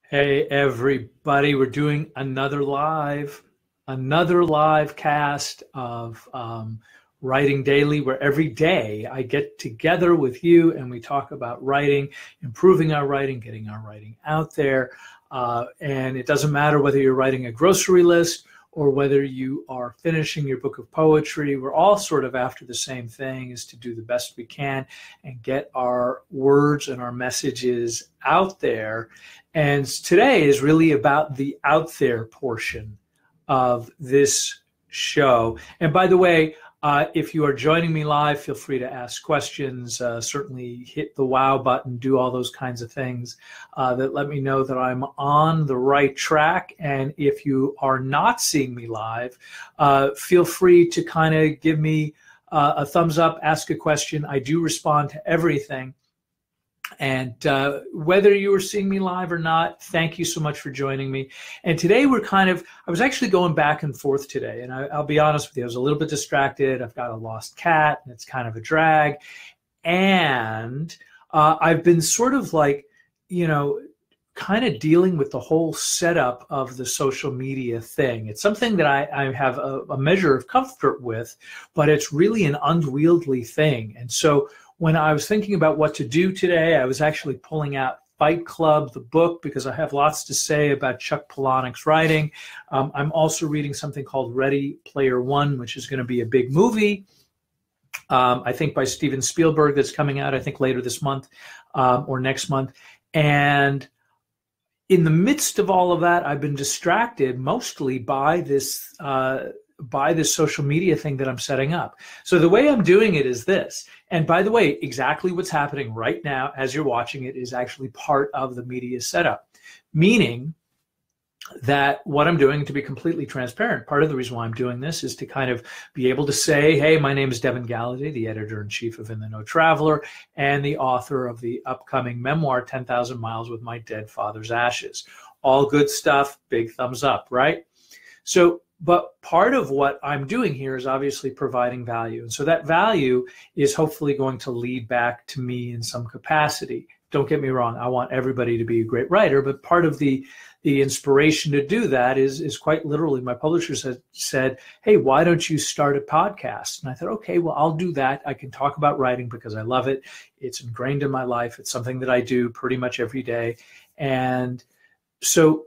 Hey, everybody, we're doing another live cast of Writing Daily, where every day I get together with you and we talk about writing, improving our writing, getting our writing out there. And it doesn't matter whether you're writing a grocery list or whether you are finishing your book of poetry. We're all sort of after the same thing, is to do the best we can and get our words and our messages out there. And today is really about the out there portion of this show. And by the way, if you are joining me live, feel free to ask questions. Certainly hit the wow button, do all those kinds of things that let me know that I'm on the right track. And if you are not seeing me live, feel free to kind of give me a thumbs up, ask a question. I do respond to everything. And whether you are seeing me live or not, thank you so much for joining me. And today I was actually going back and forth today. And I'll be honest with you, I was a little bit distracted. I've got a lost cat and it's kind of a drag. And I've been sort of like, kind of dealing with the whole setup of the social media thing. It's something that I have a measure of comfort with, but it's really an unwieldy thing. And so when I was thinking about what to do today, I was actually pulling out Fight Club, the book, because I have lots to say about Chuck Palahniuk's writing. I'm also reading something called Ready Player One, which is going to be a big movie, I think by Steven Spielberg, that's coming out, I think, later this month or next month. And in the midst of all of that, I've been distracted mostly by this social media thing that I'm setting up. So the way I'm doing it is this. And by the way, exactly what's happening right now as you're watching it is actually part of the media setup, meaning that what I'm doing, to be completely transparent, part of the reason why I'm doing this is to kind of be able to say, hey, my name is Devin Galaudet, the editor-in-chief of In the No Traveler and the author of the upcoming memoir, 10,000 Miles with My Dead Father's Ashes. All good stuff, big thumbs up, right? So, but part of what I'm doing here is obviously providing value. And so that value is hopefully going to lead back to me in some capacity. Don't get me wrong, I want everybody to be a great writer, but part of the inspiration to do that is quite literally, my publishers had said, hey, why don't you start a podcast? And I thought, okay, well, I'll do that. I can talk about writing because I love it. It's ingrained in my life. It's something that I do pretty much every day. And so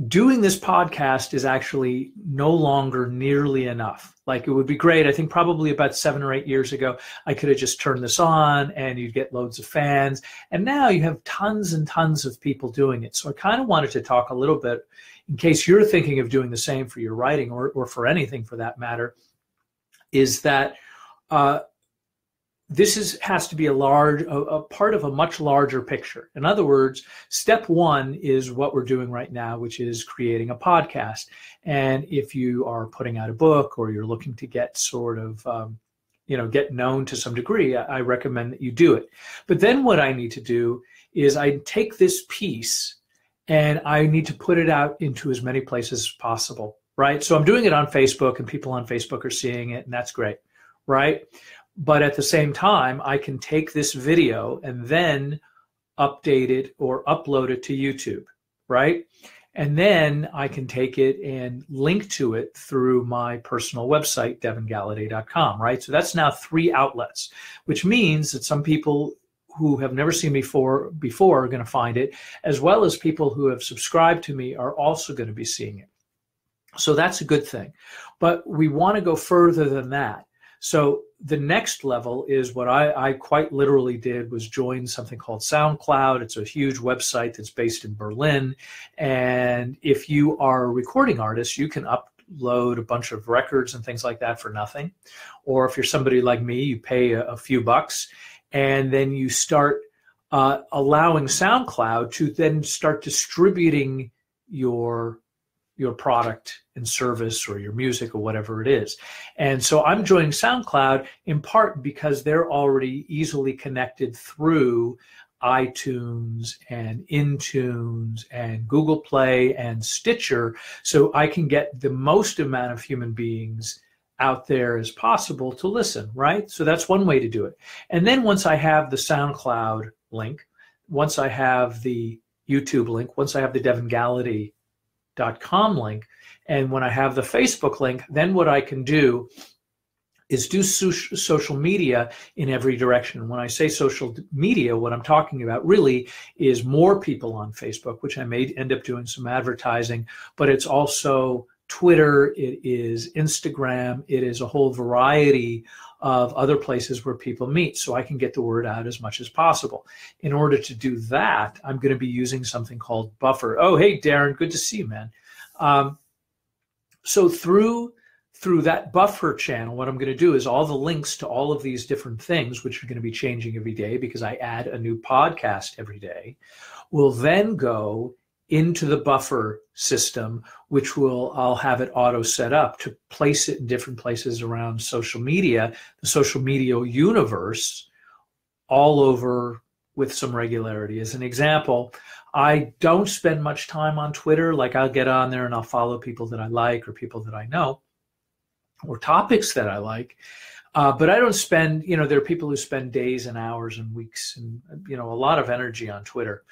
doing this podcast is actually no longer nearly enough. Like, it would be great. I think probably about 7 or 8 years ago, I could have just turned this on and you'd get loads of fans. And now you have tons and tons of people doing it. So I kind of wanted to talk a little bit, in case you're thinking of doing the same for your writing or for anything for that matter, is that this has to be a part of a much larger picture. In other words, step one is what we're doing right now, which is creating a podcast. And if you are putting out a book or you're looking to get sort of, get known to some degree, I recommend that you do it. But then what I need to do is I take this piece and I need to put it out into as many places as possible, right? So I'm doing it on Facebook and people on Facebook are seeing it, and that's great, right? But at the same time, I can take this video and then update it or upload it to YouTube, right? And then I can take it and link to it through my personal website, devingallaudet.com, right? So that's now 3 outlets, which means that some people who have never seen me before are going to find it, as well as people who have subscribed to me are also going to be seeing it. So that's a good thing. But we want to go further than that. So the next level is what I quite literally did, was join something called SoundCloud. It's a huge website that's based in Berlin. And if you are a recording artist, you can upload a bunch of records and things like that for nothing. Or if you're somebody like me, you pay a few bucks, and then you start allowing SoundCloud to then start distributing your product and service or your music or whatever it is. And so I'm joining SoundCloud in part because they're already easily connected through iTunes and Intunes and Google Play and Stitcher, so I can get the most amount of human beings out there as possible to listen, right? So that's one way to do it. And then once I have the SoundCloud link, once I have the YouTube link, once I have the devingallaudet.com link, and when I have the Facebook link, then what I can do is do social media in every direction. When I say social media, what I'm talking about really is more people on Facebook, which I may end up doing some advertising, but it's also Twitter, it is Instagram, it is a whole variety of other places where people meet, so I can get the word out as much as possible. In order to do that, I'm going to be using something called Buffer. Oh, hey, Darren, good to see you, man. So through that Buffer channel, what I'm going to do is all the links to all of these different things, which are going to be changing every day because I add a new podcast every day, will then go into the Buffer system, which I'll have it auto set up to place it in different places around social media, the social media universe, all over with some regularity. As an example, I don't spend much time on Twitter. Like, I'll get on there and I'll follow people that I like or people that I know or topics that I like. But I don't spend, there are people who spend days and hours and weeks and, a lot of energy on Twitter.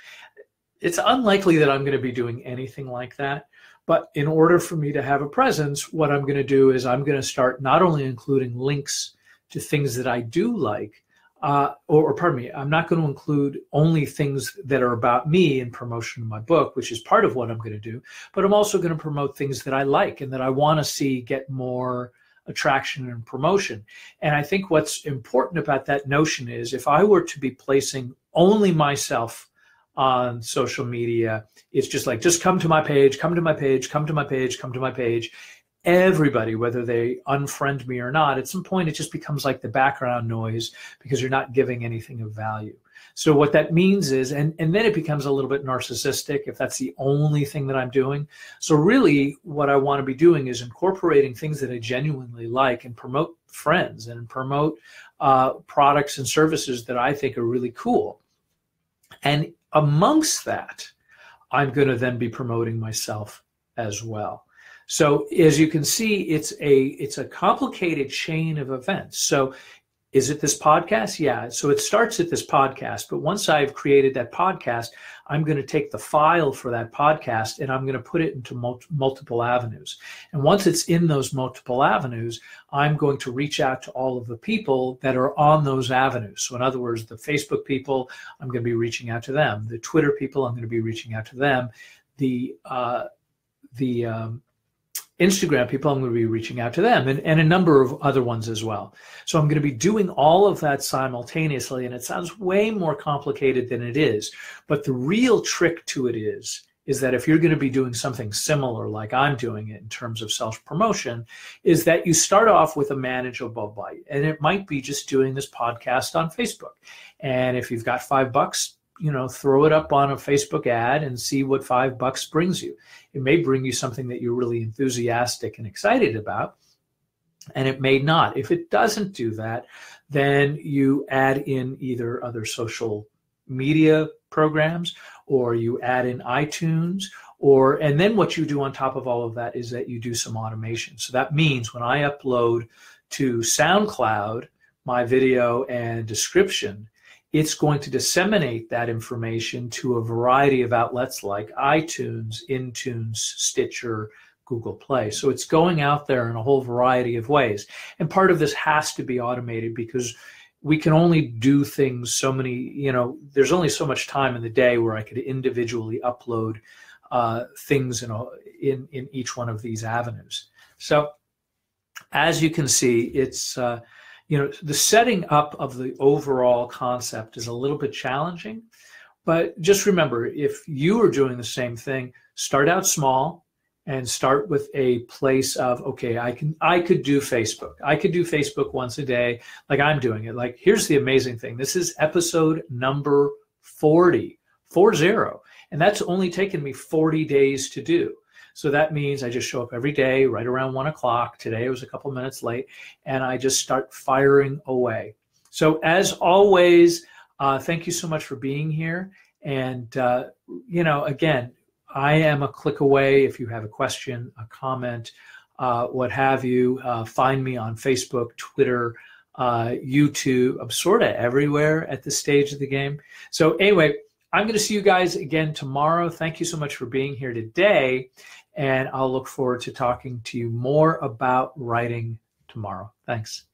It's unlikely that I'm going to be doing anything like that. But in order for me to have a presence, what I'm going to do is I'm going to start not only including links to things that I do like, pardon me, I'm not going to include only things that are about me in promotion of my book, which is part of what I'm going to do, but I'm also going to promote things that I like and that I want to see get more attraction and promotion. And I think what's important about that notion is if I were to be placing only myself on social media, it's just like, just come to my page, come to my page, come to my page, come to my page. Everybody, whether they unfriend me or not, at some point it just becomes like the background noise because you're not giving anything of value. So what that means is, and then it becomes a little bit narcissistic if that's the only thing that I'm doing. So really what I want to be doing is incorporating things that I genuinely like and promote friends and promote products and services that I think are really cool. And amongst that, I'm going to then be promoting myself as well. So as you can see, it's a complicated chain of events. So is it this podcast? Yeah. So it starts at this podcast. But once I've created that podcast, I'm going to take the file for that podcast and I'm going to put it into multiple avenues. And once it's in those multiple avenues, I'm going to reach out to all of the people that are on those avenues. So in other words, the Facebook people, I'm going to be reaching out to them. The Twitter people, I'm going to be reaching out to them. The Instagram people, I'm going to be reaching out to them, and a number of other ones as well. So I'm going to be doing all of that simultaneously, and it sounds way more complicated than it is. But the real trick to it is that if you're going to be doing something similar like I'm doing it in terms of self-promotion, is that you start off with a manageable bite. And it might be just doing this podcast on Facebook. And if you've got $5, throw it up on a Facebook ad and see what $5 brings you. It may bring you something that you're really enthusiastic and excited about, and it may not. If it doesn't do that, then you add in either other social media programs or you add in iTunes, and then what you do on top of all of that is that you do some automation. So that means when I upload to SoundCloud my video and description, it's going to disseminate that information to a variety of outlets like iTunes, Intunes, Stitcher, Google Play. So it's going out there in a whole variety of ways. And part of this has to be automated because we can only do things so many, there's only so much time in the day where I could individually upload things in each one of these avenues. So as you can see, it's the setting up of the overall concept is a little bit challenging, but just remember, if you are doing the same thing, start out small and start with a place of, okay, I could do Facebook. I could do Facebook once a day, like I'm doing it. Like, here's the amazing thing. This is episode number 40, and that's only taken me 40 days to do. So that means I just show up every day right around 1 o'clock. Today I was a couple minutes late, and I just start firing away. So as always, thank you so much for being here. And, again, I am a click away. If you have a question, a comment, what have you, find me on Facebook, Twitter, YouTube. I'm sort of everywhere at this stage of the game. So anyway, I'm going to see you guys again tomorrow. Thank you so much for being here today. And I'll look forward to talking to you more about writing tomorrow. Thanks.